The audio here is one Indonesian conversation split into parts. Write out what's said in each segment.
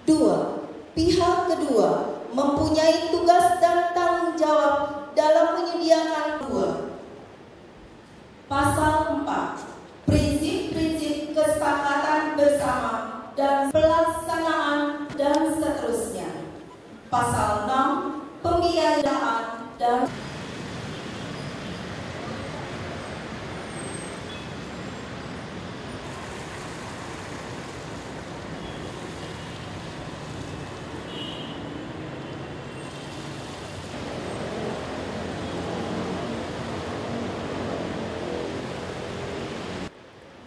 2. Pihak kedua mempunyai tugas dan tanggung jawab dalam menyediakan. 2. Pasal 4. Prinsip-prinsip kesepakatan bersama dan pelaksanaan dan seterusnya. Pasal 6. Pembiayaan dan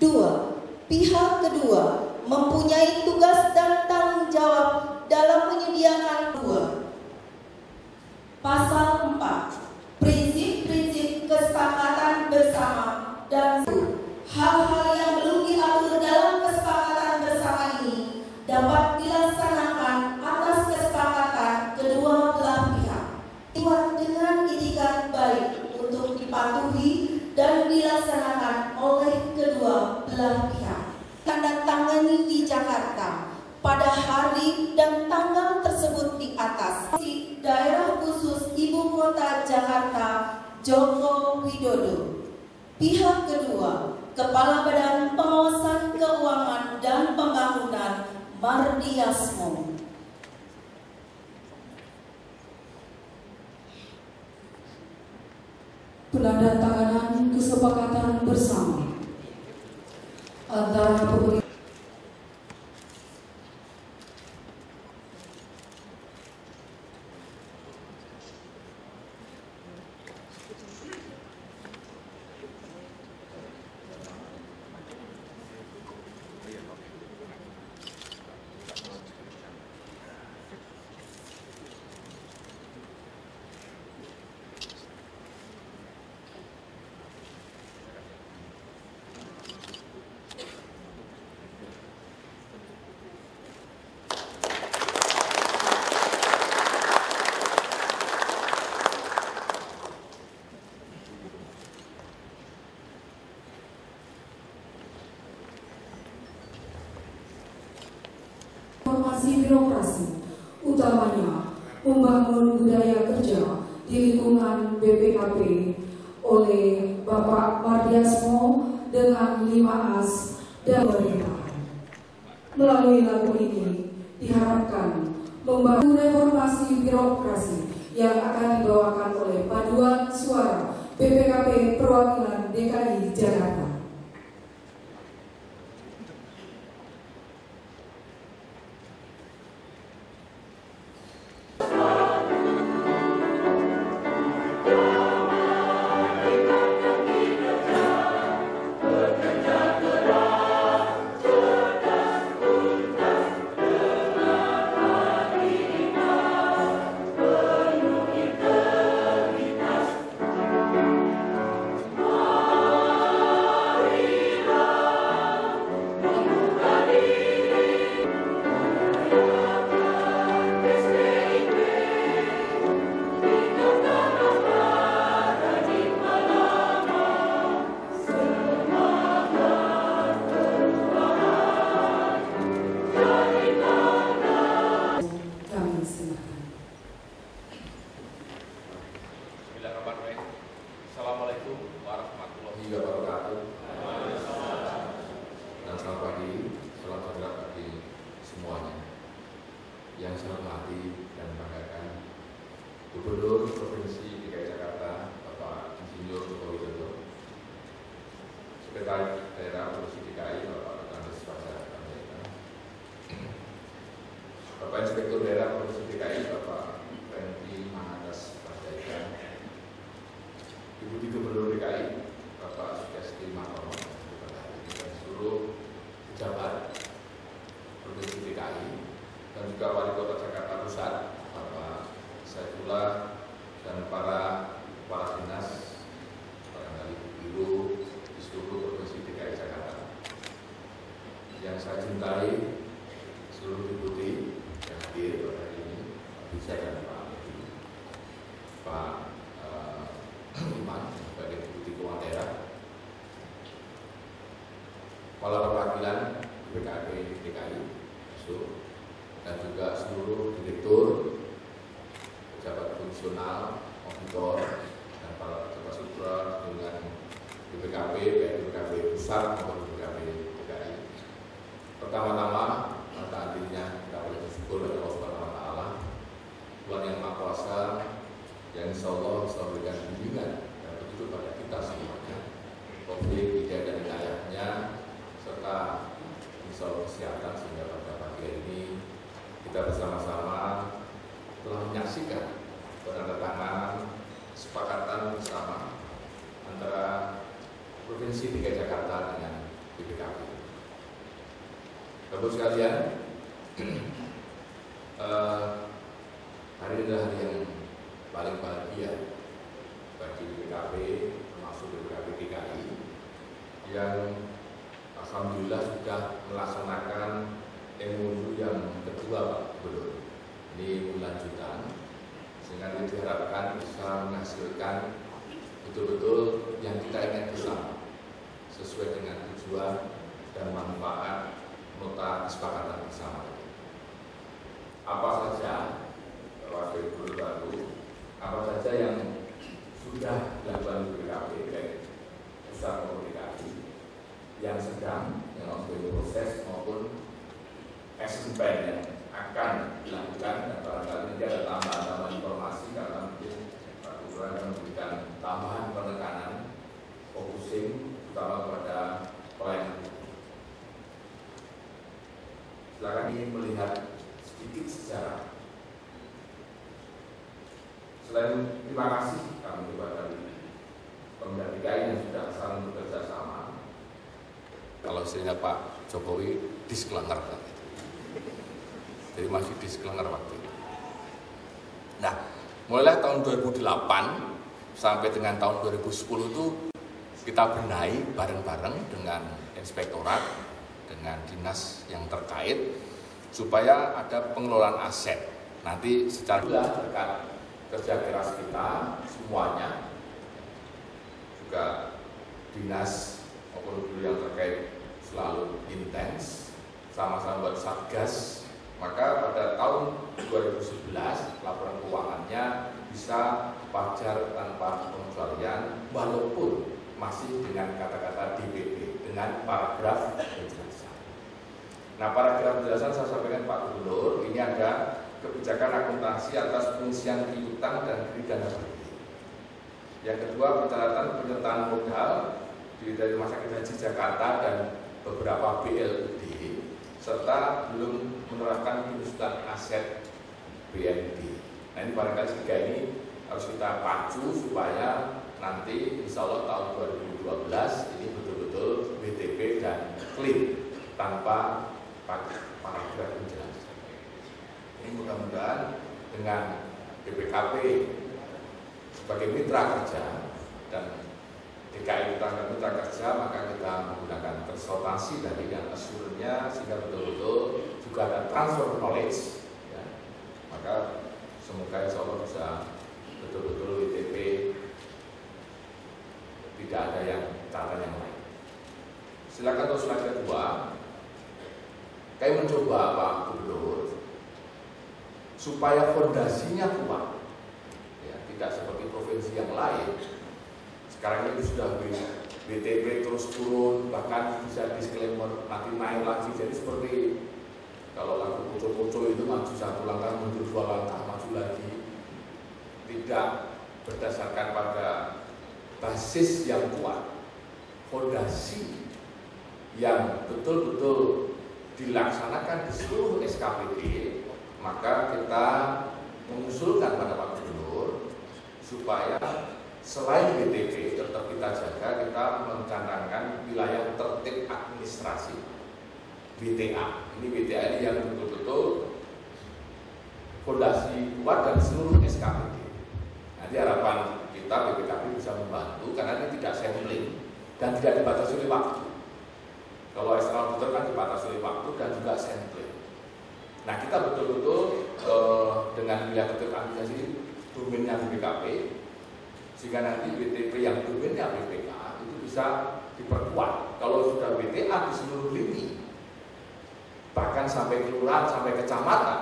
2. Pihak kedua mempunyai tugas dan tanggung jawab dalam menyediakan. 2. Pasal 4. Prinsip-prinsip kesepakatan bersama dan hal-hal yang belum diatur dalam kesepakatan bersama ini dapat dilaksanakan atas kesepakatan kedua belah pihak. Dibuat dengan itikat baik untuk dipatuhi dan dilaksanakan oleh kedua belah pihak. Tanda tangani di Jakarta pada hari dan tanggal tersebut di atas. Daerah Khusus Ibu Kota Jakarta Joko Widodo. Pihak kedua, Kepala Badan Pengawasan Keuangan dan Pembangunan Mardiasmo. Penandatanganan kesepakatan bersama antara pemerintah birokrasi, utamanya membangun budaya kerja di lingkungan BPKP oleh Bapak Mardiasmo dengan 5 as dan pemerintahan. Melalui lagu ini diharapkan membangun reformasi birokrasi yang akan dibawakan oleh paduan suara BPKP Perwakilan DKI Jakarta. Assalamualaikum warahmatullahi wabarakatuh. Dan selamat pagi, salam sejahtera bagi semuanya. Yang saya hormati dan banggakan Gubernur Provinsi DKI Jakarta Bapak Insinyur Joko Widodo, Sekretaris Daerah Provinsi DKI Bapak Komandan Fajar Panjaitan, Bapak Inspektur Daerah Provinsi DKI Bapak Rendy Mangadas Panjaitan, Deputi Gubernur DKI Bapak Sugesti Matono dan seluruh pejabat Provinsi DKI dan juga Wali Kota Jakarta Pusat Bapak Saifullah dan para kepala dinas barangkali biro di seluruh Provinsi DKI Jakarta. Yang saya cintai seluruh deputi yang hadir pada hari ini, Pak Bisa dan Pak Iman sebagai deputi keuangan daerah, kepala perwakilan BPKP DKI, dan juga seluruh direktur, pejabat fungsional, auditor, dan para pejabat supra dengan BPKP, baik BPKP pusat maupun BPKP DKI. Pertama-tama, maka artinya kita boleh bersyukur kepada Allah Subhanahu Wa Taala, Tuhan yang Maha Kuasa, yang Insya Allah selalu memberikan bimbingan dan petunjuk pada kita semuanya, taufik, hidayah dan hidayahnya, serta Insya Allah kesehatan sehingga pada pagi ini kita bersama-sama telah menyaksikan penandatanganan kesepakatan bersama antara Provinsi DKI Jakarta dengan BPKP. Bapak sekalian, hari ini adalah hari yang paling bahagia bagi BPKP, termasuk BPKP DKI, yang alhamdulillah sudah melaksanakan MOU yang kedua, Pak Gubernur. Ini lanjutan, sehingga diharapkan bisa menghasilkan betul-betul yang kita ingat bersama, sesuai dengan tujuan dan manfaat nota kesepakatan bersama. Apa saja, Wakil Gubernur baru, apa saja yang sudah dilakukan BPKP, baik pusat maupun DKI, yang sedang, yang masih proses maupun action plan yang akan dilakukan, dan barangkali nanti ada tambahan informasi karena mungkin Pak Gubernur akan memberikan tambahan penekanan, focusing terutama kepada pelayanan. Silakan ingin melihat sedikit sejarah. Selain terima kasih kami kepada Pemda DKI yang sudah saling bekerja sama. Kalau istilahnya Pak Jokowi disclaimer, jadi masih disclaimer waktu itu. Nah, mulai tahun 2008 sampai dengan tahun 2010 itu kita benahi bareng-bareng dengan inspektorat, dengan dinas yang terkait, supaya ada pengelolaan aset. Nanti secara berkat kerja keras kita semuanya, juga dinas maupun guru yang terkait selalu intens, sama-sama buat satgas. Maka pada tahun 2011 laporan keuangannya bisa wajar tanpa pengecualian, walaupun masih dengan kata-kata DPP, dengan paragraf penjelasan. Nah, paragraf penjelasan saya sampaikan Pak Gubernur, ini ada kebijakan akuntansi atas pengisian piutang dan dana berhenti. Yang kedua, persyaratan penyertaan modal dari Rumah Sakit Haji Jakarta dan beberapa BLUD, serta belum menerapkan penyusunan aset BND. Nah, ini barangkali tiga ini harus kita pacu supaya nanti insya Allah tahun 2012 ini betul-betul BTP dan clean tanpa paragraf penjelasan. Ini mudah-mudahan dengan BPKP sebagai mitra kerja dan DKI mitra kerja, maka kita menggunakan konsultasi dari yang assurnya sehingga betul-betul juga ada transfer knowledge, ya. Maka semoga insya Allah bisa betul-betul WTP tidak ada yang cara yang lain. Silakan untuk slide kedua. Kami mencoba Pak Gubernur supaya fondasinya kuat, ya, tidak seperti provinsi yang lain. Sekarang ini sudah BTP terus turun, bahkan bisa disclaimer nanti naik lagi. Jadi seperti kalau lagu poco-poco itu maju satu langkah, mundur dua langkah, maju lagi. Tidak berdasarkan pada basis yang kuat, fondasi yang betul-betul dilaksanakan di seluruh SKPD, maka kita mengusulkan pada Pak Gubernur supaya selain BTP tetap kita jaga, kita mencanangkan wilayah tertib administrasi BTA. Ini BTA ini yang betul-betul fondasi kuat dan seluruh SKPD. Nanti harapan kita BPKP bisa membantu karena ini tidak sampling dan tidak dibatasi oleh waktu. Kalau eksternal auditor kan dibatasi oleh waktu dan juga sampling. Nah, kita betul-betul dengan wilayah tertib administrasi domainnya BPKP, sehingga nanti BTP yang domainnya BPK itu bisa diperkuat. Kalau sudah BTA di seluruh lini, bahkan bahkan sampai kelurahan, sampai kecamatan,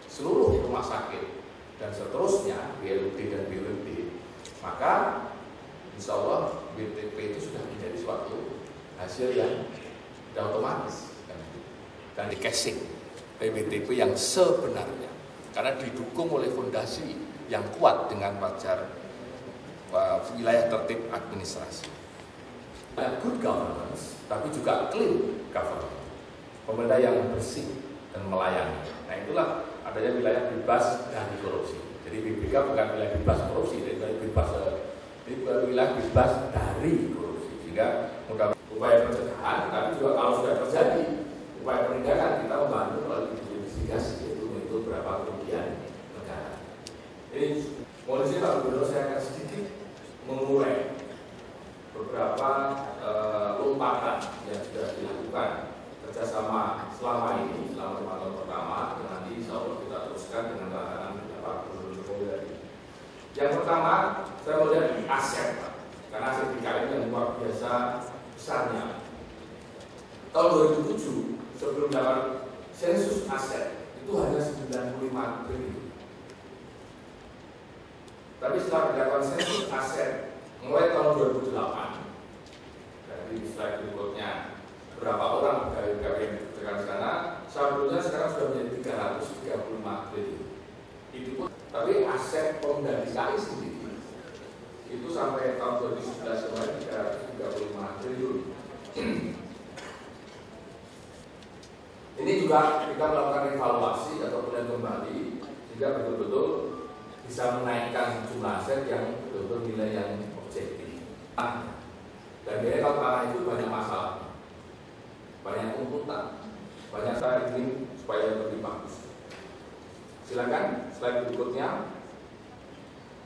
seluruh rumah sakit dan seterusnya, BLUD dan BUMD, maka insya Allah BTP itu sudah menjadi suatu hasil yang sudah otomatis dan di casing PBTP yang sebenarnya, karena didukung oleh fondasi yang kuat dengan wajar wilayah tertib administrasi. Good governance, tapi juga clean governance, pemerintah yang bersih dan melayani. Nah itulah adanya wilayah bebas dari korupsi. Jadi BBK bukan wilayah bebas korupsi, ini wilayah bebas dari korupsi. Sehingga mudah upaya pencegahan, tapi juga kalau sudah terjadi upaya penindakan, kita membantu melalui investigasi itu berapa kerugian negara. Jadi mohon izin Pak Gubernur, saya akan sedikit mengurai beberapa lompatan yang sudah dilakukan kerjasama selama ini, selama 5 tahun pertama, dan nanti insya Allah kita teruskan dengan tantangan Pak Gubernur Jokowi tadi. Yang pertama, saya melihat di aset, Pak, karena aset DKI yang luar biasa besarnya. Tahun 2007, sebelum dapat sensus aset, itu hanya 95 triliun. Tapi setelah dilakukan sensus aset mulai tahun 2008, dari slide berikutnya berapa orang pegawai yang dikerjakan di sana, saldonya sekarang sudah menjadi 335 triliun. Itu pun, tapi aset Pemda DKI sendiri itu sampai tahun 2011 kemarin 335 triliun. Ini juga kita melakukan evaluasi atau penilaian kembali sehingga betul-betul bisa menaikkan jumlah aset yang betul-betul nilai yang objektif. Dan biasanya kalau tanah itu banyak masalah, banyak tuntutan, banyak saya ingin supaya lebih bagus. Silakan slide berikutnya.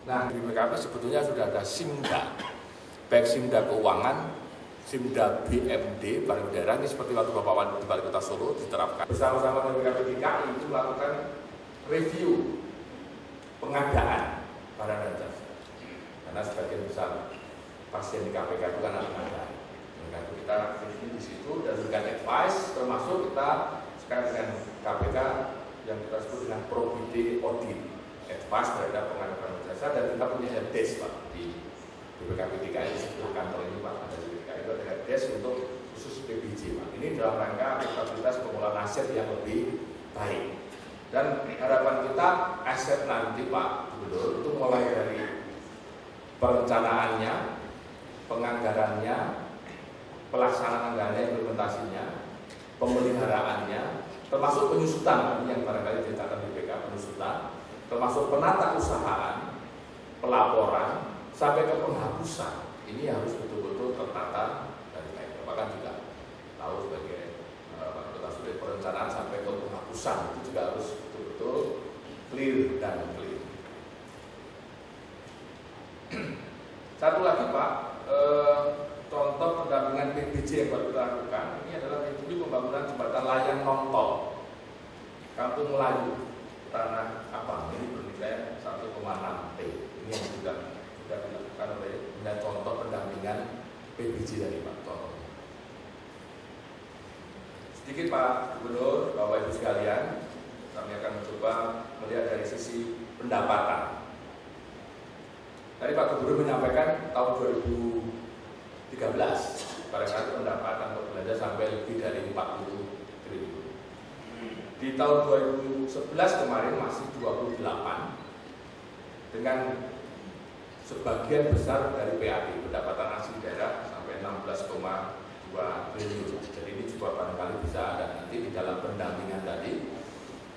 Nah, di BPKP sebetulnya sudah ada SIMDA, baik SIMDA keuangan, SIMDA BMD, Balai Daerah, ini seperti waktu Bapak Wali di Balai Kota Solo diterapkan. Bersama-sama dengan BPKP DKI itu melakukan review pengadaan barang dan jasa. Karena sebagian besar pasien di KPK itu kan ada. Maka kita review di situ dan berikan advice, termasuk kita sekarang dengan KPK yang kita sebut dengan probity audit, advice terhadap pengadaan barang dan jasa, dan kita punya helpdesk Pak di BPKP DKI, sebuah kantor ini Pak, ada di DKI itu ada helpdesk untuk khusus PBJ Pak. Ini dalam rangka akuntabilitas pengelolaan aset yang lebih baik. Dan harapan kita aset nanti Pak Gubernur itu mulai dari perencanaannya, penganggarannya, pelaksanaan anggarannya, implementasinya, pemeliharaannya, termasuk penyusutan yang barangkali diceritakan di BPK, penyusutan, termasuk penata usahaan, pelaporan, sampai ke penghapusan. Ini harus betul-betul tertata dan baik. Bahkan juga tahu sebagai sebagai perencanaan sampai ke penghapusan itu juga harus betul-betul clear dan clear. Satu lagi Pak, contoh pendampingan PBJ yang baru kita lakukan ini adalah review pembangunan jembatan layang non-tol Kampung Melayu Tanah Abang, ini bernilai 1,6 T. Ini yang sudah dilakukan oleh dengan contoh pendampingan PBJ dari Pak Contoh. Sedikit Pak Gubernur, Bapak Ibu sekalian, kami akan mencoba melihat dari sisi pendapatan. Tadi Pak Gubernur menyampaikan tahun 2013 pada saat pendapatan per belanja sampai lebih dari 40 triliun. Di tahun 2011 kemarin masih 28 dengan sebagian besar dari PAD, pendapatan asli daerah, sampai 16,2 triliun. Jadi ini juga barangkali bisa ada nanti di dalam pendampingan tadi,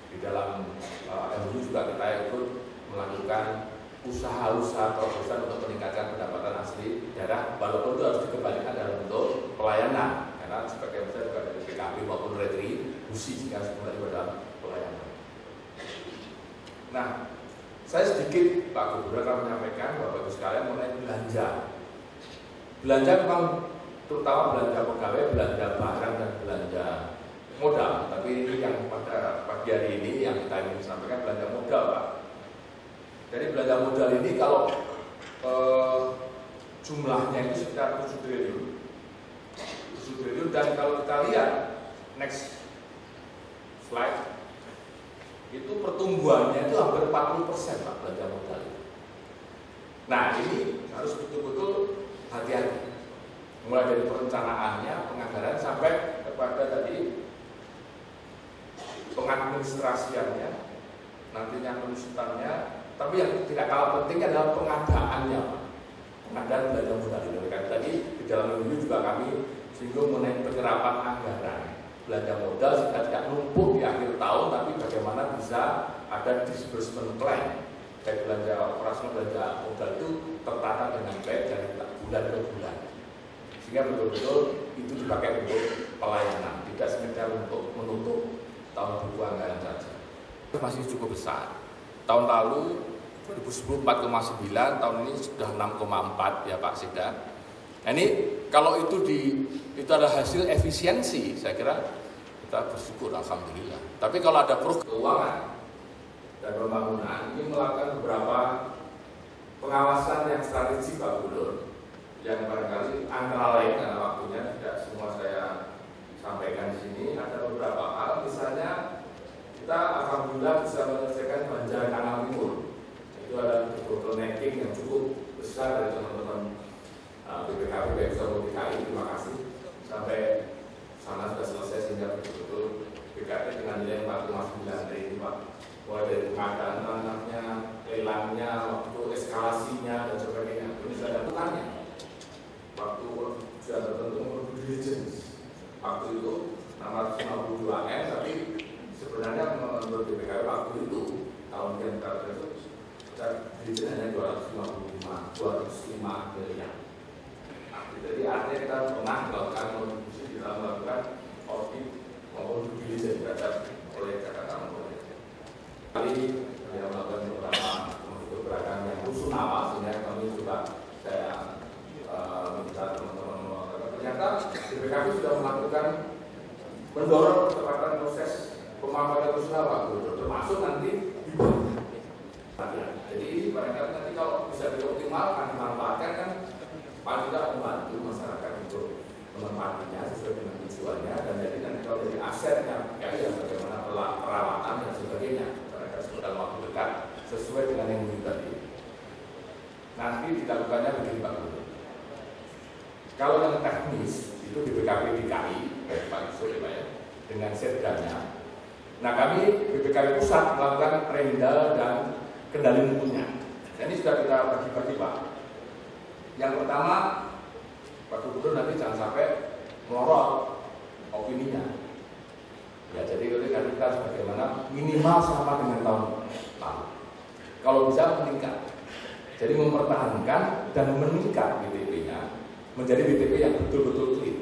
di dalam MOU juga kita ikut melakukan usaha-usaha terobosan untuk meningkatkan pendapatan asli daerah, walaupun itu harus dikembalikan dalam bentuk pelayanan, karena sebagian besar juga dari PKB maupun retribusi jika kembali pada pelayanan. Nah, saya sedikit Pak Gubernur akan menyampaikan Bapak Ibu sekalian mengenai belanja. Belanja memang terutama belanja pegawai, belanja barang dan belanja modal. Tapi ini yang pada pagi hari ini yang kita ingin sampaikan belanja modal Pak. Jadi belanja modal ini kalau jumlahnya itu sekitar 7 triliun. 7 triliun dan kalau kita lihat next slide, itu pertumbuhannya itu hampir 40% Pak belanja modal. Nah ini harus betul-betul hati-hati, mulai dari perencanaannya, penganggaran sampai kepada tadi pengadministrasiannya, nantinya penyusutannya. Tapi yang tidak kalah penting adalah pengadaannya, Pak. Pengadaan belanja modal ini. Tadi di dalam minggu juga kami singgung mengenai penyerapan anggaran belanja modal sehingga tidak numpuk di akhir tahun, tapi bagaimana bisa ada disbursement plan, baik belanja operasional belanja modal itu tertata dengan baik dari bulan ke bulan, sehingga betul-betul itu dipakai untuk pelayanan, tidak sekedar untuk menutup tahun buku anggaran saja. Itu masih cukup besar. Tahun lalu 2010 4,9, tahun ini sudah 6,4 ya Pak Sekda. Nah ini kalau itu adalah hasil efisiensi, saya kira kita bersyukur alhamdulillah. Tapi kalau ada program keuangan dan pembangunan ini melakukan beberapa pengawasan yang strategis Pak Gubernur, yang barangkali antara lain karena waktunya tidak semua saya sampaikan di sini, ada beberapa hal. Misalnya kita alhamdulillah bisa menyelesaikan Banjar Kanal Timur. Itu ada bottlenecking yang cukup besar dari teman-teman BPKP baik sama DKI, terima kasih. Sampai sana sudah selesai sehingga betul-betul BKP dengan nilai 4,9 triliun Pak. Mulai dari pengadaan tanahnya, lelangnya, waktu eskalasinya dan sebagainya. Ini sudah ada bukannya. Waktu sudah tertentu menurut diligence. Waktu itu 652 M, tapi sebenarnya menurut BPKP waktu itu tahun yang terakhir itu diligence hanya 205 miliar. Jadi artinya kita pernah melakukan kontribusi di dalam melakukan audit maupun due diligence terhadap oleh katakan kali yang melakukan beberapa yang rusunawa, sehingga kami juga saya minta teman-teman melakukan. Ternyata BPKP sudah melakukan mendorong percepatan proses pemanfaatan rusunawa, termasuk nanti jadi barangkali nanti kalau bisa dioptimalkan, dimanfaatkan kan paling tidak membantu masyarakat untuk menempatinya sesuai dengan tujuannya, dan jadi nanti kalau dari asetnya ya bagaimana perawatan dan sebagainya mereka dalam waktu dekat sesuai dengan yang tadi. Nanti dilakukannya begini Pak Gubernur. Kalau yang teknis itu di BPKP DKI, Pak Yusuf ya Pak ya, dengan setdanya. Nah kami BPKP pusat melakukan remdal dan kendali mutunya. Ini sudah kita bagi-bagi Pak. Yang pertama, Pak Gubernur nanti jangan sampai melorot opininya. Ya, jadi kita bagaimana minimal sama dengan tahun lalu. Kalau bisa meningkat. Jadi mempertahankan dan meningkat BTP-nya menjadi BTP yang betul-betul clear.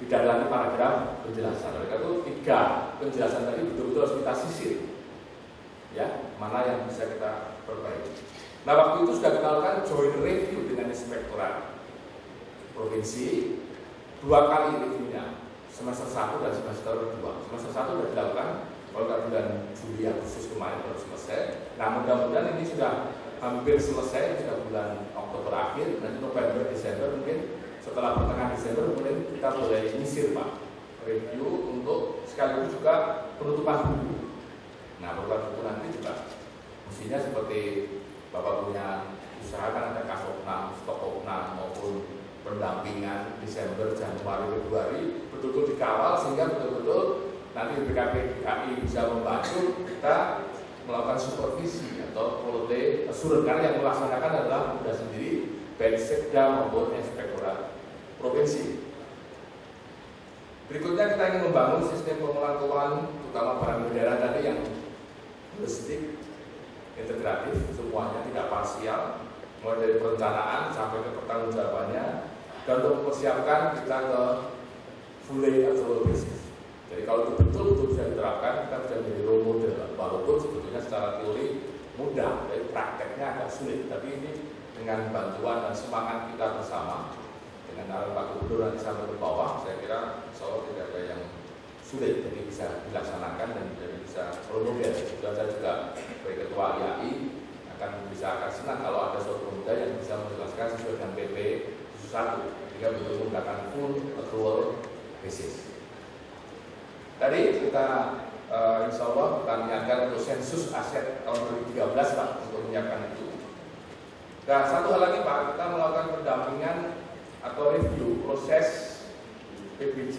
Tidak lagi paragraf penjelasan. Mereka itu 3 penjelasan tadi betul-betul harus kita sisir. Ya, mana yang bisa kita perbaiki. Nah waktu itu sudah kita lakukan joint review dengan inspektorat provinsi 2 kali reviewnya, semester 1 dan semester 2. Semester 1 sudah dilakukan kalau bulan Juli Agustus kemarin baru selesai. Nah mudah-mudahan ini sudah hampir selesai, sudah bulan Oktober akhir, nanti November Desember mungkin setelah pertengahan Desember mungkin kita boleh nyisir Pak review untuk sekaligus juga penutupan buku. Nah penutupan buku nanti juga mestinya seperti Bapak punya usaha kan ada kasopna, stokopna maupun pendampingan Desember, Januari, Februari betul-betul dikawal sehingga betul-betul nanti BPKP DKI bisa membantu kita melakukan supervisi atau quality assurance, karena yang melaksanakan adalah Muda sendiri baik Sekda maupun inspektorat provinsi. Berikutnya kita ingin membangun sistem pengelolaan keuangan terutama barang negara tadi yang holistik, integratif, semuanya tidak parsial, mulai dari perencanaan sampai ke pertanggungjawabannya, dan untuk mempersiapkan kita ke fully accountable basis. Jadi kalau itu betul-betul bisa diterapkan, kita bisa menjadi role model, walaupun sebetulnya secara teori mudah, tapi prakteknya agak sulit. Tapi ini dengan bantuan dan semangat kita bersama, dengan arahan Pak Gubernur nanti sampai ke bawah, saya kira insya Allah tidak ada yang sulit, jadi bisa dilaksanakan dan jadi bisa role model. Dan saya juga sebagai Ketua IAI akan senang kalau ada suatu pemuda yang bisa menjelaskan sesuai dengan PP 1 sehingga betul menggunakan full accrual basis. Tadi kita insya Allah kita niatkan untuk sensus aset tahun 2013 Pak untuk menyiapkan itu. Dan satu hal lagi Pak, kita melakukan pendampingan atau review proses PBJ.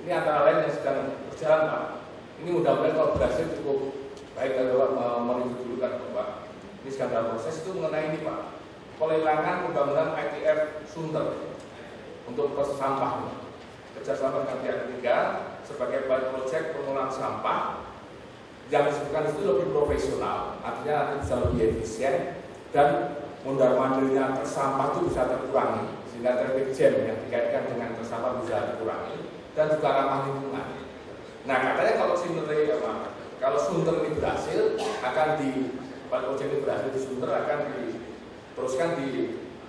Ini antara lain yang sedang berjalan Pak. Ini mudah-mudahan kalau berhasil cukup baik kalau mereview dulu kan Pak. Ini sedang dalam proses itu mengenai ini Pak, pelelangan pembangunan ITF Sunter untuk proses sampah. Kerjasama dengan pihak ketiga sebagai pilot project pengolahan sampah yang disebutkan itu lebih profesional, artinya nanti bisa lebih efisien dan mondar-mandirnya tersampah itu bisa terkurangi sehingga traffic jam yang dikaitkan dengan tersampah bisa dikurangi dan juga ramah lingkungan. Nah katanya kalau Sunter ini berhasil akan di pilot project ini berhasil di Sunter akan diteruskan di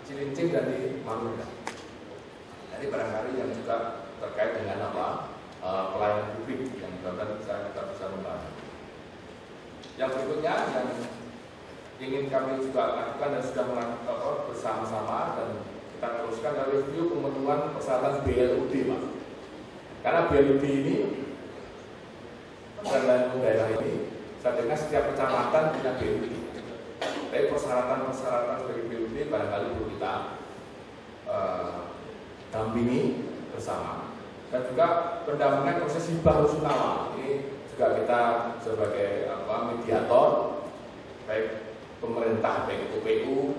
Cilincing dan di Marunda. Jadi barangkali yang juga terkait dengan pelayanan publik yang kita bisa membantu. Yang berikutnya yang ingin kami juga lakukan dan sudah melakukan bersama-sama dan kita teruskan adalah review pemenuhan persyaratan BLUD Pak. Karena BLUD ini dan daerah ini saya dengar setiap kecamatan punya BLUD. Tapi persyaratan sebagai BLUD barangkali perlu kita dampingi bersama. Dan juga pendampingan proses hibah rusunawa ini juga kita sebagai mediator baik pemerintah baik PU,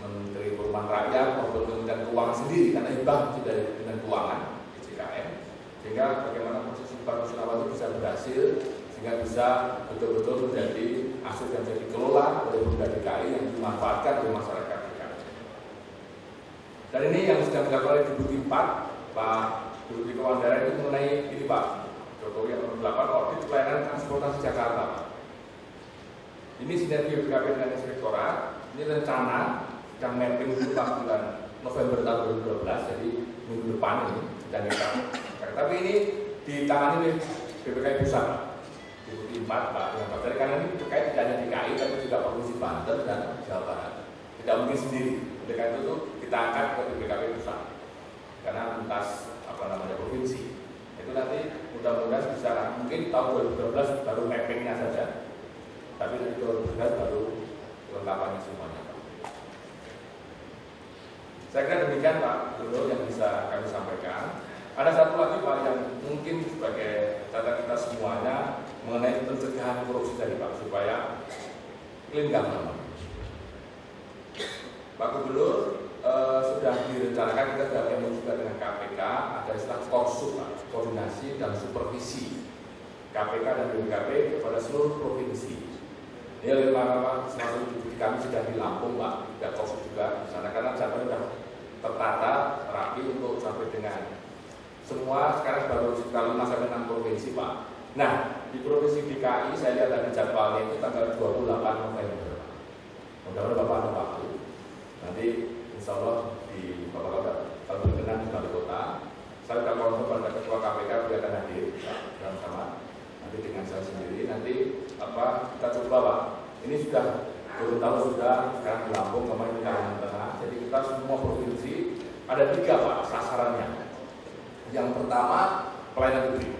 Menteri Perumahan Rakyat maupun Kementerian Keuangan sendiri karena hibah itu dari Kementerian Keuangan JKN, sehingga bagaimana proses hibah rusunawa itu bisa berhasil sehingga bisa betul-betul menjadi aset yang bisa dikelola oleh Pemda DKI yang dimanfaatkan oleh masyarakat DKI. Dan ini yang sudah dilakukan oleh Deputi 4 Pak Deputi Keuangan Daerah itu mengenai ini Pak Jokowi yang melakukan audit pelayanan transportasi Jakarta. Ini sinergi BKP dengan Inspektorat. Ini rencana yang mapping bulan November tahun 2012, jadi minggu depan ini dan kita. Tapi ini ditangani oleh BPKI Pusat, Deputi 4 Pak Jokowi. Karena ini terkait tidak hanya DKI tapi juga Provinsi Banten dan Jawa Barat. Tidak mungkin sendiri. Oleh karena itu kita angkat ke BPKI Pusat. Karena lintas provinsi itu nanti mudah-mudahan bisa mungkin tahun 2012 baru mappingnya saja, tapi nanti 2012 baru kelengkapannya semuanya Pak. Saya kira demikian Pak Gubernur yang bisa kami sampaikan. Ada satu lagi Pak yang mungkin sebagai catatan kita semuanya mengenai pencegahan korupsi tadi Pak, supaya clean government. Pak Gubernur sudah direncanakan, kita sudah ketemu juga dengan KPK, ada istilah Korsup, koordinasi dan supervisi KPK dan BPKP kepada seluruh provinsi. Ini oleh salah di kami sudah di Lampung Pak, tidak Korsup juga di sana karena jadwalnya sudah tertata rapi untuk sampai dengan semua sekarang baru sekitar 5 sampai 6 provinsi Pak. Nah di provinsi DKI saya lihat tadi jadwalnya itu tanggal 28 November. Mudah-mudahan Bapak ada waktu. Nanti insya Allah di Bapak kalau berkenan di Balai Kota, saya akan konsul pada Ketua KPK dia akan hadir dalam sama nanti dengan saya sendiri. Nanti kita coba Pak. Ini sudah turun tahun sudah sekarang di Lampung kemarin di Kalimantan Tengah. Jadi kita semua provinsi ada 3 Pak sasarannya. Yang pertama pelayanan publik,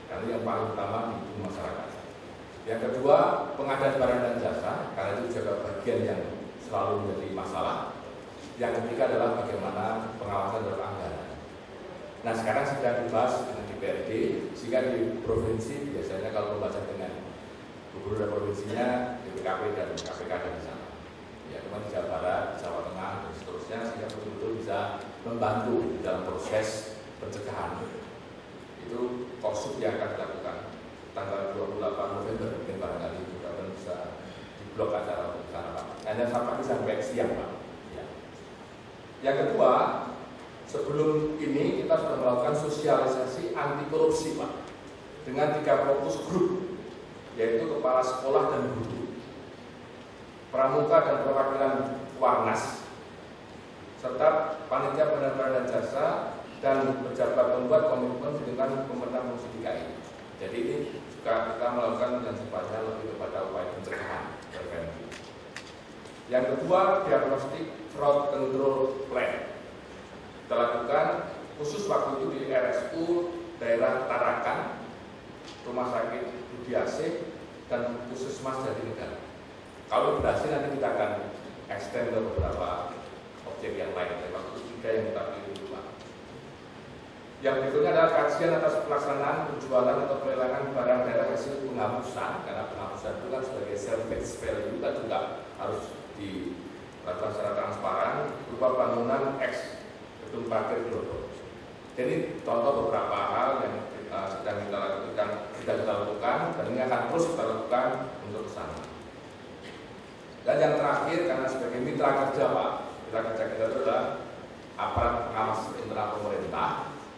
karena yang paling utama di masyarakat. Yang kedua pengadaan barang dan jasa, karena itu juga bagian yang selalu menjadi masalah. Yang ketiga adalah bagaimana pengawasan terhadap anggaran. Nah sekarang sedang dibahas dengan DPRD, sehingga di provinsi biasanya kalau membaca dengan gubernur dan provinsinya, BPKP dan KPK ada di sana. Ya, kemudian di Jawa Barat, Jawa Tengah, dan seterusnya, sehingga betul-betul bisa membantu dalam proses pencegahan. Itu Korsup yang akan dilakukan tanggal 28 November, mungkin barangkali juga bisa diblok acara untuk sana Pak. Hanya sampai siang Pak. Yang kedua, sebelum ini kita sudah melakukan sosialisasi anti korupsi Pak, dengan 3 fokus grup, yaitu kepala sekolah dan guru, pramuka dan perwakilan Warnas, serta panitia pendanaan dan jasa dan pejabat pembuat komitmen dengan pemerintah Provinsi DKI. Jadi ini juga kita melakukan yang sifatnya lebih kepada upaya pencegahan preventif. Yang kedua, diagnostik fraud control plan. Kita lakukan khusus waktu itu di RSU daerah Tarakan rumah sakit Budi Asih dan puskesmas dari negara. Kalau berhasil nanti kita akan extend ke beberapa objek yang lain. Waktu 3 yang kita pilih dulu. Yang berikutnya adalah kajian atas pelaksanaan penjualan atau pelelangan barang daerah hasil penghapusan, karena penghapusan itu kan sebagai salvage value kita juga harus dilakukan secara transparan berupa bangunan ex gedung parkir Glodok. Jadi contoh beberapa hal yang sedang kita lakukan dan ini akan terus kita lakukan untuk kesana. Dan yang terakhir, karena sebagai mitra kerja Pak, mitra kerja kita adalah aparat pengawas internal pemerintah,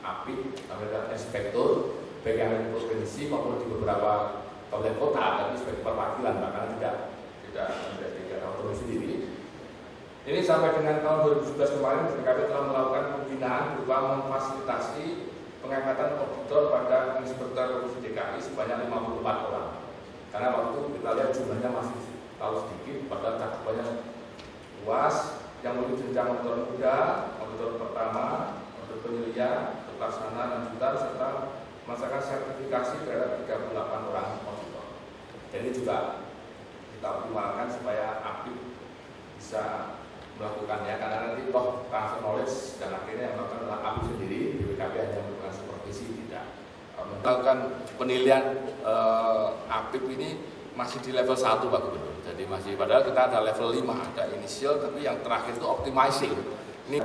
API, ada inspektur, baik yang di provinsi maupun di beberapa kabupaten kota, tapi sebagai perwakilan, karena tidak menjadi otonomi sendiri. Ini sampai dengan tahun 2017 kemarin, BPKP telah melakukan pembinaan berupa memfasilitasi pengangkatan auditor pada inspektur Provinsi DKI sebanyak 54 orang. Karena waktu kita lihat jumlahnya masih terlalu sedikit, padahal cakupannya luas, yang memiliki jenjang auditor muda, auditor pertama, auditor penyelidikan, pelaksana lanjutan, serta melaksanakan sertifikasi terhadap 38 orang auditor. Jadi juga kita optimalkan supaya API bisa melakukannya, karena nanti toh transfer knowledge dan akhirnya yang melakukan adalah API sendiri, BPKP hanya melakukan supervisi, tidak melakukan penilaian. API ini masih di level 1 Pak Gubernur, jadi masih, padahal kita ada level 5, ada initial, tapi yang terakhir itu optimizing. Ini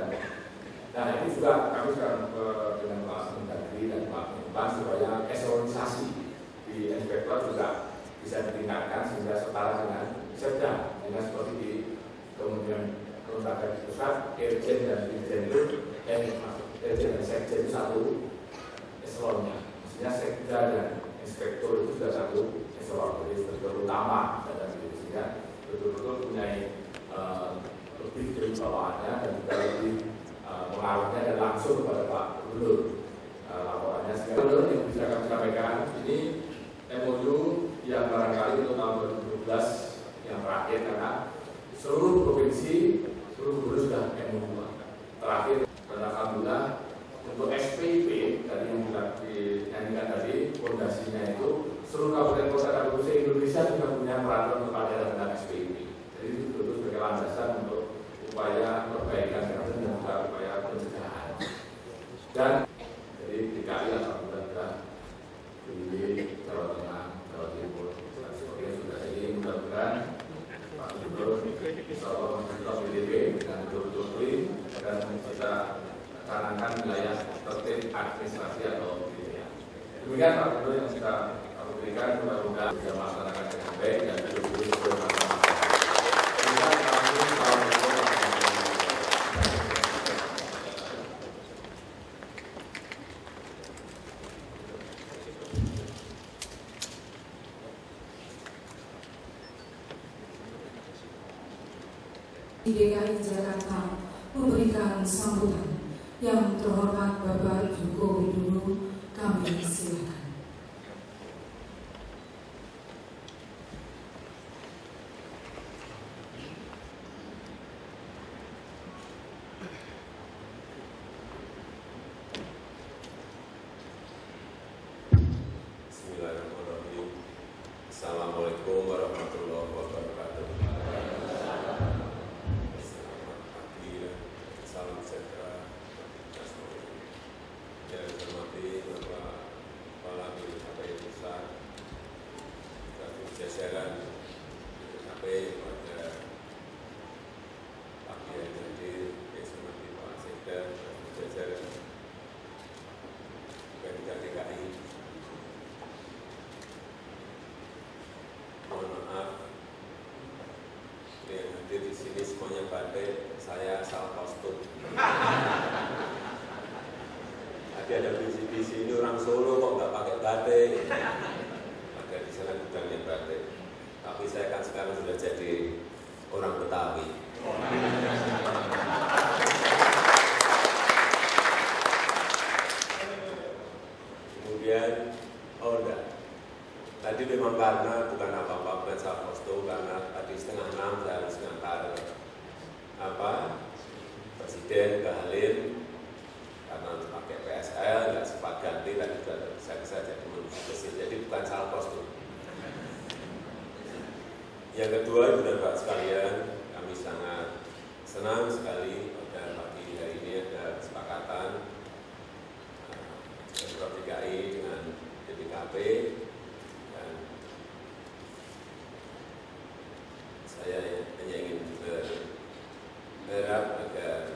nah ini juga kami sedang dengan Pak Mendagri dan Pak Menpan supaya eselonisasi di inspektor juga bisa ditingkatkan sehingga setara dengan Sekda, dengan seperti di kemudian lembaga di pusat, Irjen dan Dirjen itu, Irjen dan Sekda itu satu eselonnya, maksudnya Sekda dan inspektur itu sudah satu eselon, jadi inspektur utama dan sehingga betul-betul punya lebih dari bawahannya dan juga lebih pengaruhnya dan langsung kepada Pak Gubernur laporannya. Sekarang yang bisa kami sampaikan ini MOU yang barangkali untuk tahun 2012 yang terakhir, karena seluruh provinsi, seluruh gubernur sudah MOU terakhir. Dan alhamdulillah untuk SPIP tadi yang kita dinyanyikan tadi, fondasinya itu seluruh kabupaten kota dan provinsi Indonesia sudah punya peraturan kepala daerah tentang SPIP. Jadi itu betul sebagai landasan untuk upaya perbaikan dan juga upaya pencegahan. Dan jadi DKI alhamdulillah kita pilih Jawa Tengah, Jawa Timur, dan sebagainya sudah. Jadi mudah-mudahan Pak Gubernur insyaallah mengetok PDB dengan betul-betul clean dan kita canangkan wilayah tertib administrasi atau wilayah. Demikian Pak Gubernur yang sudah kami berikan, mudah-mudahan bisa melaksanakan dengan baik dan betul-betul sesuai masalah. Di DKI Jakarta memberikan sambutan. Yang terhormat Bapak Joko Widodo, kami silakan. Bismillahirrahmanirrahim. Assalamualaikum warahmatullahi wabarakatuh. Selamat pagi dan salam sejahtera. Yang saya hormati Bapak Kepala BPKP Pusat, dan jajaran BPKP pada pagi yang hadir, yang saya hormati Pak Sekda dan jajaran Pemda DKI. Mohon maaf, yang hadir di sini semuanya batik, saya salah kostum. Tadi ada di sini orang Solo kok nggak pakai batik, ada di sana gudangnya batik. Tapi saya kan sekarang sudah jadi orang Betawi. Kemudian, oh enggak. Tadi memang karena bukan apa-apa, bukan salah kostum, karena tadi 5:30 saya harus ngantar Presiden ke Halim karena pakai PSL, nggak sempat ganti, tadi sudah saya jadi menuju ke sini. Jadi bukan bukan salah kostum. Yang kedua, Ibu dan Bapak sekalian, kami sangat senang sekali pada pagi hari ini ada kesepakatan Pemprov DKI dengan BPKP, dan saya hanya ingin berharap agar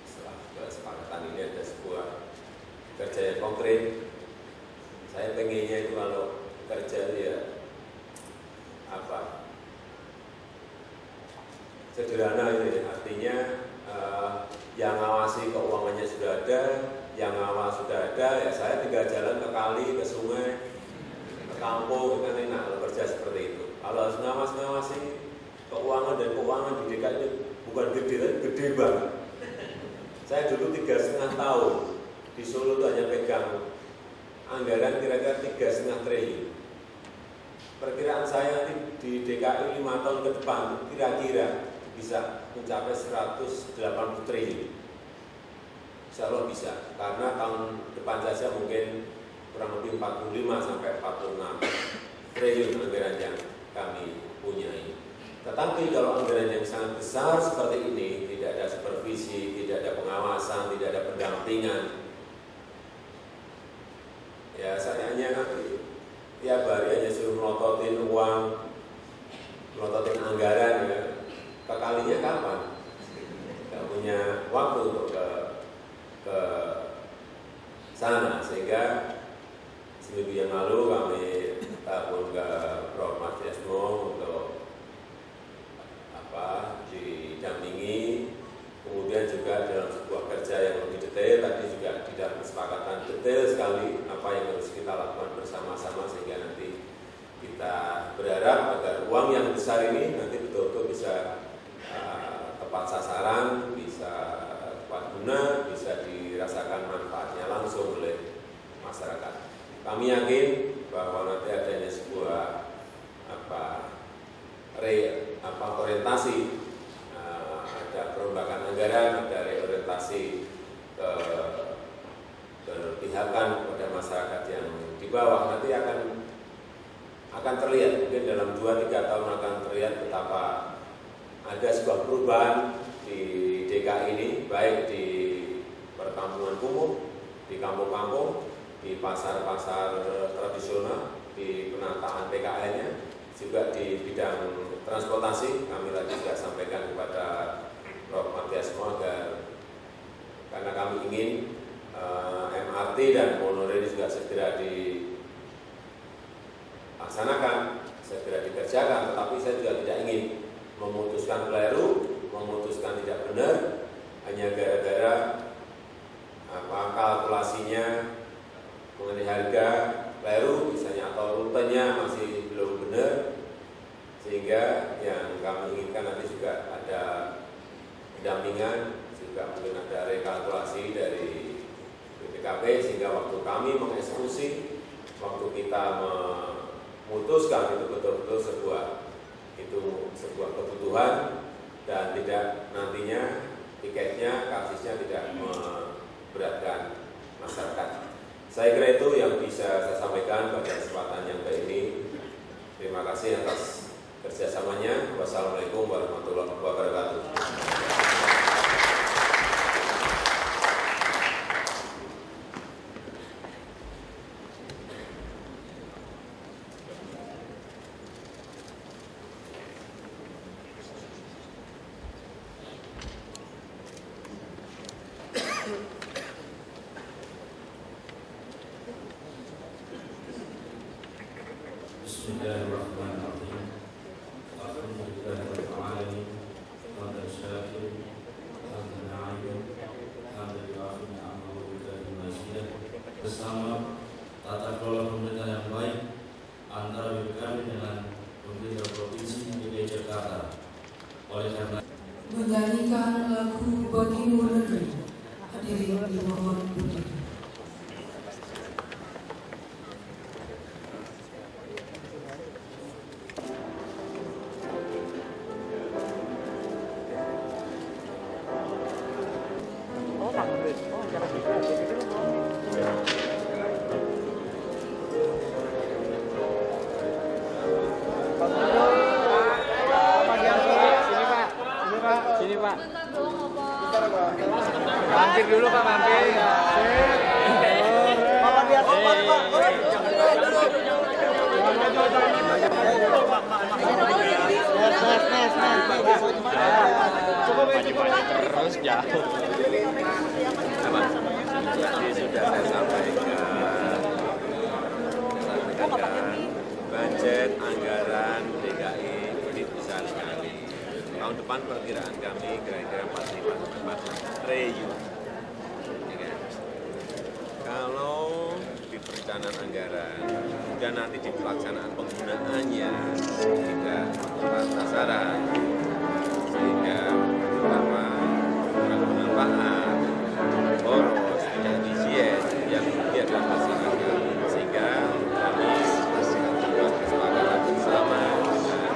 setelah kesepakatan ini ada sebuah kerja yang konkret. Saya pengennya itu kalau kerja ya sederhana itu ya, artinya yang ngawasi keuangannya sudah ada, yang ngawas sudah ada, ya saya tinggal jalan ke kali, ke sungai, ke kampung, kan enak kalau kerja seperti itu. Kalau harus ngawasi keuangan, dan keuangan di DKI ini bukan gede, tapi gede banget. Saya dulu 3,5 tahun di Solo itu hanya pegang anggaran kira-kira 3,5 triliun. Perkiraan saya nanti di DKI 5 tahun ke depan kira-kira bisa mencapai 180 triliun. Insya Allah bisa, karena tahun depan saja mungkin kurang lebih 45 sampai 46 triliun anggaran yang kami punyai. Tetapi kalau anggaran yang sangat besar seperti ini, tidak ada supervisi, tidak ada pengawasan, tidak ada pendampingan, ya saya hanya nanti tiap hari hanya suruh melototin uang, melototin anggaran, ya kekalinya kapan? Tidak punya waktu untuk ke sana, sehingga seminggu yang lalu kami telepon ke Prof. Martiasmo untuk didampingi, kemudian juga dalam sebuah kerja yang lebih detail. Tadi juga di dalam kesepakatan detail sekali apa yang harus kita lakukan bersama-sama, sehingga nanti kita berharap agar uang yang besar ini nanti betul-betul bisa tepat sasaran, bisa tepat guna, bisa dirasakan manfaatnya langsung oleh masyarakat. Kami yakin bahwa nanti adanya sebuah orientasi, ada perombakan anggaran, ada reorientasi keberpihakan kepada masyarakat yang di bawah. Nanti akan terlihat, mungkin dalam 2-3 tahun akan terlihat betapa ada sebuah perubahan di DKI ini, baik di perkampungan kumuh, di kampung-kampung, di pasar-pasar tradisional, di penataan PKL-nya, juga di bidang transportasi. Kami tadi juga sampaikan kepada Prof. Martiasmo agar, karena kami ingin MRT dan monorail juga segera dilaksanakan, segera dikerjakan, tetapi saya juga tidak ingin memutuskan keliru, memutuskan tidak benar, hanya gara-gara kalkulasinya mengenai harga keliru misalnya, atau rutenya masih belum benar, sehingga yang kami inginkan nanti juga ada pendampingan, juga mungkin ada rekalkulasi dari BPKP, sehingga waktu kami mengeksekusi, waktu kita memutuskan itu betul-betul sebuah kebutuhan, dan tidak nantinya tiketnya, karsisnya tidak memberatkan masyarakat. Saya kira itu yang bisa saya sampaikan pada kesempatan yang baik ini. Terima kasih atas kerjasamanya. Wassalamualaikum warahmatullahi wabarakatuh. Bismillahirrahmanirrahim. Alhamdulillahirabbil alamin. Hamdan syakir, hamdan na'im, hamdan yu'afi ni'amahu wa yukafi mazidah. Bersama tata kelola pemerintahan yang baik antara BPKP dengan pemerintah provinsi DKI Jakarta. Oleh karena menyanyikan lagu Bagimu Negeri, hadirin dimohon berdiri. Terus jauh. Jadi sudah saya sampaikan budget anggaran DKI ini besar sekali. Tahun depan perkiraan kami kira-kira 45 triliun. Kalau di perencanaan anggaran dan nanti di pelaksanaan penggunaannya tidak tepat sasaran, sehingga apa bermanfaat, boros, tidak efisien, yang rugi adalah masyarakat. Sehingga kami membuat kesepakatan bersama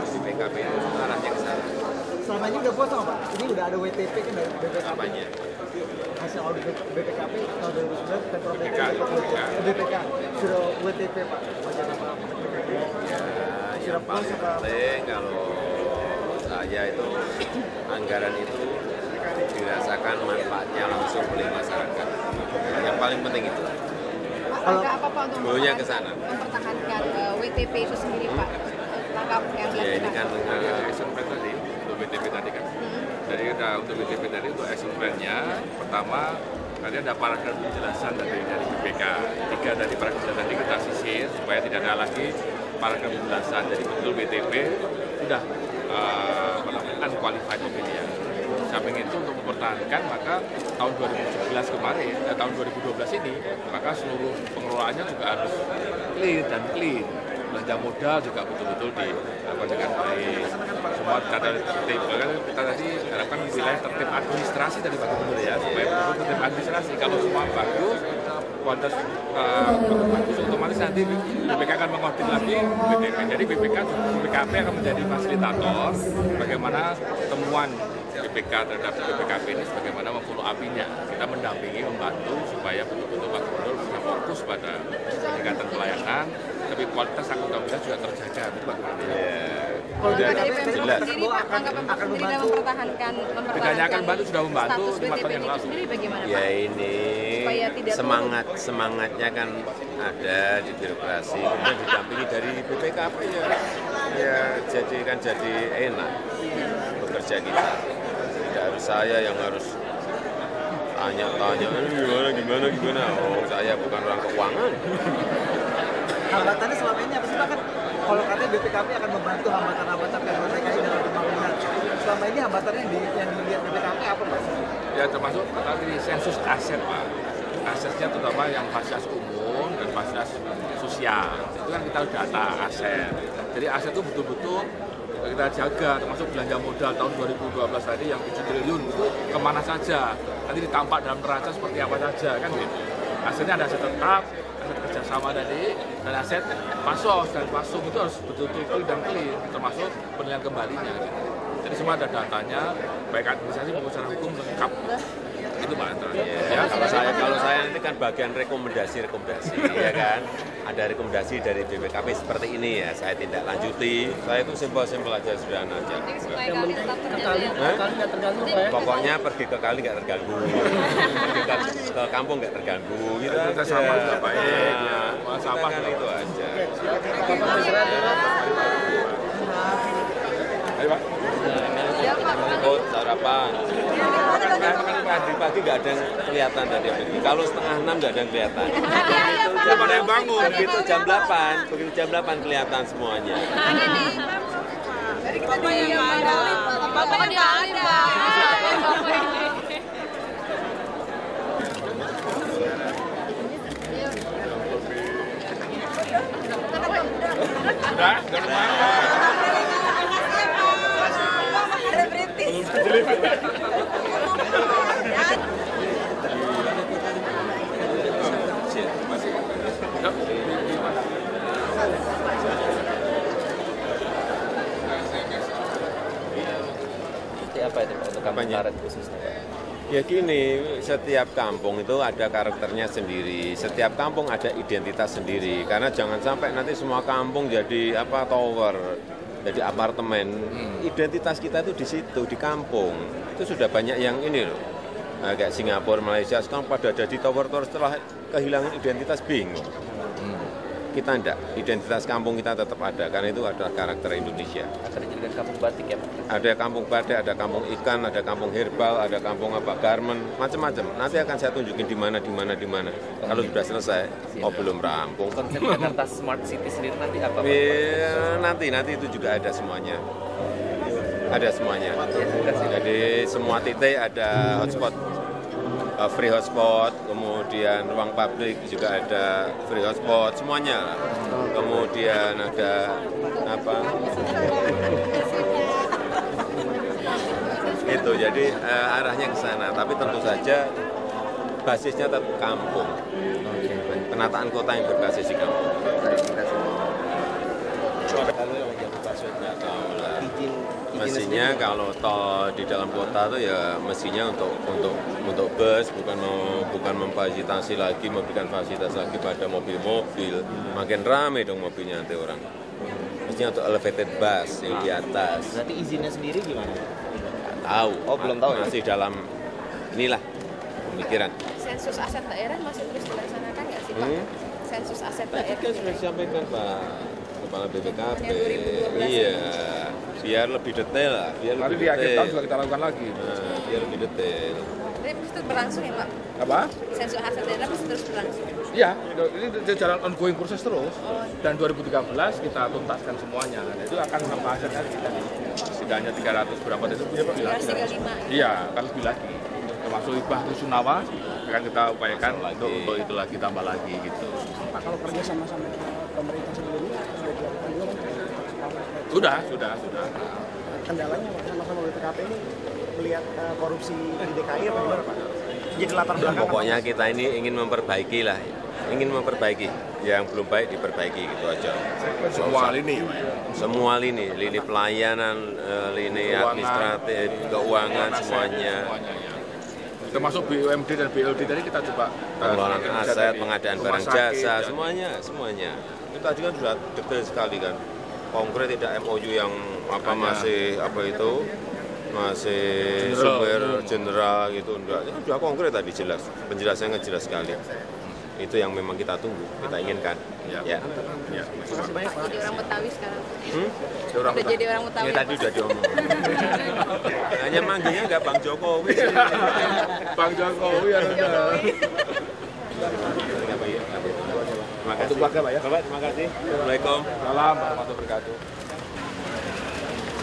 di PKB itu arahnya ke sana. Selama ini udah puas Pak? Ini udah ada WTP kan dari BPKP? Apanya? Hasil audit BPKP tahun 2019 Pemprov BPK. BPK sudah WTP Pak? Ya, yang paling penting kalau saya itu anggaran itu dirasakan manfaatnya langsung oleh masyarakat. Yang paling penting itu. Langkah apa Pak untuk goalnya ke sana. mempertahankan WTP itu sendiri Pak? Langkah yang Ya ini kan Action plan tadi, untuk WTP tadi kan. Jadi untuk WTP tadi untuk action plan-nya, pertama tadi ada paragraf penjelasan dari BPK. 3 dari paragraf penjelasan tadi kita sisir supaya tidak ada lagi paragraf penjelasan. Jadi betul WTP sudah unqualified opinion. Samping itu untuk mempertahankan maka tahun 2017 kemarin, tahun 2012 ini, maka seluruh pengelolaannya juga harus clear dan clean. Belanja modal juga betul-betul dilakukan dengan baik. Semua data tertib. Kita tadi harapkan wilayah tertib administrasi tadi Pak Gubernur ya, supaya betul tertib administrasi. Kalau semua bagus, kualitas bagus, otomatis nanti BPK akan mengaudit lagi BPK. Jadi BPKP akan menjadi fasilitator bagaimana temuan BPK terhadap BPKP ini sebagaimana memfollow up-nya. Kita mendampingi, membantu supaya betul-betul Pak Gubernur bisa fokus pada peningkatan pelayanan, tapi kualitas akuntabilitas juga terjaga. Pak Gubernur. Kalau dari Pemprov jelas. sendiri Pak, langkah Pemprov sendiri dalam mempertahankan Bedanya akan bantu sudah membantu status 5 tahun WTP yang itu lalu. sendiri bagaimana Pak? Ya ini Supaya tidak semangatnya kan ada di birokrasi, kemudian didampingi dari BPKP ya jadi enak bekerja kita. Tidak harus saya yang harus tanya gimana. Oh saya bukan orang keuangan. Hambatannya selama ini apa sih Pak? Kan kalau katanya BPKP akan membantu hambatan-hambatan Pemprov DKI dalam pembangunan. Selama ini hambatannya yang dilihat BPKP apa Pak? Ya termasuk tadi sensus aset Pak. Asetnya terutama yang fasilitas umum dan fasilitas sosial. Itu kan kita data aset. Jadi aset itu betul-betul kita jaga, termasuk belanja modal tahun 2012 tadi yang 7 triliun itu kemana saja. Nanti ditampak dalam neraca seperti apa saja kan gitu. Asetnya ada aset tetap, aset kerjasama tadi, dan aset pasos. Dan pasos itu harus betul-betul clear dan clear, termasuk penilaian kembalinya. Gitu. Jadi semua ada datanya, baik administrasi maupun secara hukum lengkap. Itu Pak Anton. Ya, kalau saya nanti kan bagian rekomendasi ya kan. Ada rekomendasi dari BPKP seperti ini ya, saya tindak lanjuti. Saya itu simpel-simpel aja, sederhana aja. Pokoknya pergi ke kali nggak terganggu, pergi ke kampung nggak terganggu, gitu aja. Sama juga baik, ya. Sama kan itu aja. Ayo Pak. Ikut sarapan. Pagi nggak ada yang kelihatan tadi. Kalau setengah 6 nggak ada yang kelihatan. Siapa yang bangun? Begitu jam 8 kelihatan semuanya. Bapak yang ada. Bapak yang ada. Udah Apa itu Pak, untuk kampung karet khususnya Pak? Ya gini, setiap kampung itu ada karakternya sendiri, setiap kampung ada identitas sendiri. Karena jangan sampai nanti semua kampung jadi tower, jadi apartemen. Identitas kita itu di situ, di kampung. Itu sudah banyak yang ini loh. Nah, kayak Singapura, Malaysia sekarang pada ada di tower-tower setelah kehilangan identitas bingung. kita enggak, identitas kampung kita tetap ada, karena itu adalah karakter Indonesia. Akan dijadikan kampung batik ya Pak? Ada kampung batik, ada kampung ikan, ada kampung herbal, ada kampung garmen, macam-macam. Nanti akan saya tunjukin di mana. Kalau sudah selesai, belum rampung. Konsep Jakarta Smart City sendiri nanti apa Pak? Nanti itu juga ada semuanya. Ada semuanya. Ya, terima kasih. Jadi semua titik ada hotspot, free hotspot, kemudian ruang publik juga ada free hotspot, semuanya. Kemudian ada itu, jadi arahnya ke sana. Tapi tentu saja basisnya tetap kampung. Penataan kota yang berbasis di kampung. Mestinya kalau tol di dalam kota itu ya mestinya untuk bus, bukan memfasilitasi lagi, memberikan fasilitas lagi pada mobil-mobil. Makin ramai dong mobilnya nanti orang. Mestinya untuk elevated bus yang di atas. Berarti izinnya sendiri gimana? Tahu. Belum tahu ya? Masih dalam inilah pemikiran. Sensus aset daerah masih terus dilaksanakan nggak sih Pak? Sensus aset Tadi daerah. kan sudah disampaikan Pak Kepala BPKP. Yang 2012 Iya, biar lebih detail lah. Nanti di akhir tahun juga kita lakukan lagi. Biar lebih detail. Tapi masih terus berlangsung ya Pak? Apa? Sensus aset daerah masih terus berlangsung. Iya, ini jalan ongoing proses terus. Dan 2013 kita tuntaskan semuanya. Dan itu akan menambah hasilnya kita setidaknya 300 berapa itu lebih lagi. 35. Iya, akan lebih lagi. Termasuk hibah Rusunawa akan kita upayakan untuk itu lagi tambah lagi gitu. Pak, kalau kerja sama pemerintah sebelumnya sudah dilakukan belum? Sudah. Kendalanya sama-sama BPKP ini melihat korupsi di DKI apa gimana Pak? Jadi latar belakang. Pokoknya kita ini ingin memperbaiki lah. Ingin memperbaiki. Yang belum baik diperbaiki gitu aja. Semua lini pelayanan, lini administratif, keuangan, semuanya. Termasuk BUMD dan BLD tadi kita coba Pengelolaan aset, pengadaan barang jasa, dan semuanya. Itu tadi kan sudah detail sekali kan. Konkret, tidak MOU yang masih sumber general gitu, enggak. Ya, sudah konkret tadi jelas. Penjelasannya jelas sekali. Itu yang memang kita tunggu, kita inginkan. Ya. Pak jadi orang Betawi sekarang. Udah Jadi orang Betawi. Ya tadi sudah diomong. Hanya manggilnya enggak Bang Jokowi. Bang Jokowi ya. Terima kasih. Terima kasih. Assalamualaikum. Salam warahmatullahi wabarakatuh.